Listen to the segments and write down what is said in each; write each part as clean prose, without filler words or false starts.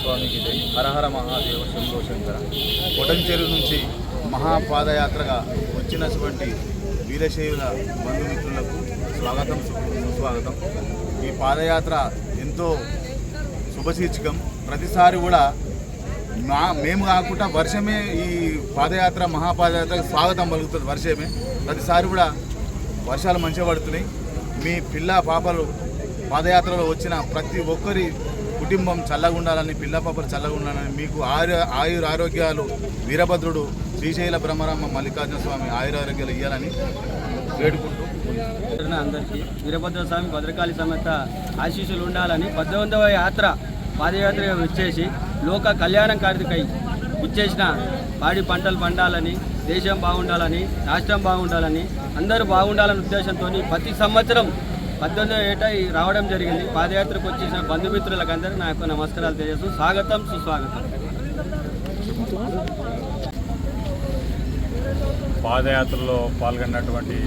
స్వామికి జై. హరహర మహాదేవ శంభో శంకర. కొటంచెరు నుంచి మహాపాదయాత్రగా వచ్చినటువంటి వీరశైవుల బంధుమిత్రులకు స్వాగతం, సుస్వాగతం. ఈ పాదయాత్ర ఎంతో శుభశీర్షికం. ప్రతిసారి కూడా మేము కాకుండా వర్షమే ఈ పాదయాత్ర మహాపాదయాత్ర స్వాగతం పలుకుతుంది. వర్షమే ప్రతిసారి కూడా వర్షాలు మంచిగా పడుతున్నాయి. మీ పిల్ల పాపలు పాదయాత్రలో వచ్చిన ప్రతి ఒక్కరి కుటుంబం చల్లగా ఉండాలని, పిల్ల పాపలు చల్లగా ఉండాలని, మీకు ఆరోగ్యాలు వీరభద్రుడు శ్రీశైల బ్రహ్మరామ మల్లికార్జున స్వామి ఆరోగ్యాలు ఇవ్వాలని వేడుకుంటూ అందరికీ వీరభద్ర స్వామి భద్రకాళి సమేత ఆశీస్సులు ఉండాలని 18వ యాత్ర పాదయాత్రగా వచ్చేసి లోక కళ్యాణం కార్యకై ఇచ్చేసిన పాడి పంటలు పండాలని, దేశం బాగుండాలని, రాష్ట్రం బాగుండాలని, అందరూ బాగుండాలనే ఉద్దేశంతో ప్రతి సంవత్సరం 18వ ఏట రావడం జరిగింది. పాదయాత్రకు వచ్చేసిన బంధుమిత్రులకు అందరికీ నా యొక్క నమస్కారాలు తెలియజేస్తూ స్వాగతం, సుస్వాగతం. పాదయాత్రలో పాల్గొన్నటువంటి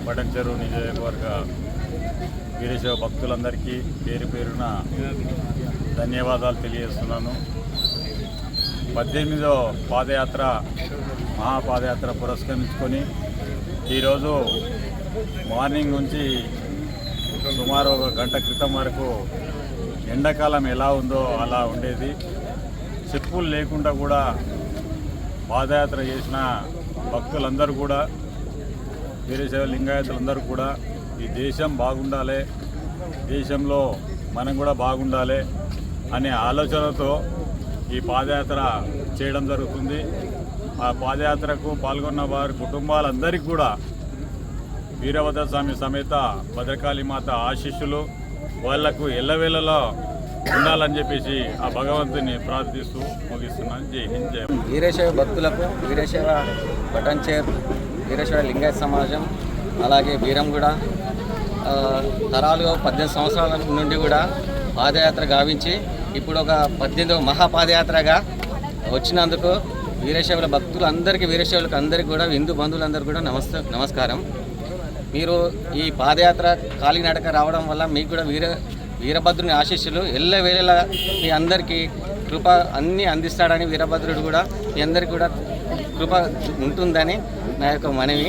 కొటంచెరు నియోజకవర్గ వీరశైవ భక్తులందరికీ పేరు పేరున ధన్యవాదాలు తెలియజేస్తున్నాను. 18వ పాదయాత్ర మహాపాదయాత్ర పురస్కరించుకొని ఈరోజు మార్నింగ్ నుంచి సుమారు 1 గంట క్రితం వరకు ఎండాకాలం ఎలా ఉందో అలా ఉండేది. చెప్పులు లేకుండా కూడా పాదయాత్ర చేసిన భక్తులందరూ కూడా, వీరశైవ లింగాయతులందరూ కూడా ఈ దేశం బాగుండాలి, దేశంలో మనం కూడా బాగుండాలి అనే ఆలోచనతో ఈ పాదయాత్ర చేయడం జరుగుతుంది. ఆ పాదయాత్రకు పాల్గొన్న వారి కుటుంబాలందరికీ కూడా వీరభద్ర స్వామి సమేత భద్రకాళి మాత ఆశీస్సులు వాళ్లకు ఎల్లవేళలో ఉండాలని చెప్పేసి ఆ భగవంతుని ప్రార్థిస్తూ ముగిస్తున్నాను. జై హింద్, జై. వీరశైవ భక్తులకు వీరశైవ కొటంచెరు వీరశైవ లింగాయత సమాజం అలాగే వీరంగూడ తరాలుగా 18 సంవత్సరాల నుండి కూడా పాదయాత్ర గావించి ఇప్పుడు ఒక 18వ మహాపాదయాత్రగా వచ్చినందుకు వీరశైవుల భక్తులు అందరికీ, వీరశైవులకు అందరికీ కూడా, హిందూ బంధువులందరికీ కూడా నమస్కారం. మీరు ఈ పాదయాత్ర కాలినడక రావడం వల్ల మీకు కూడా వీరభద్రుని ఆశీస్సులు ఎల్లవేళలా మీ అందరికీ కృప అన్నీ అందిస్తాడని వీరభద్రుడు కూడా మీ అందరికీ కూడా కృప ఉంటుందని నా యొక్క మనవి.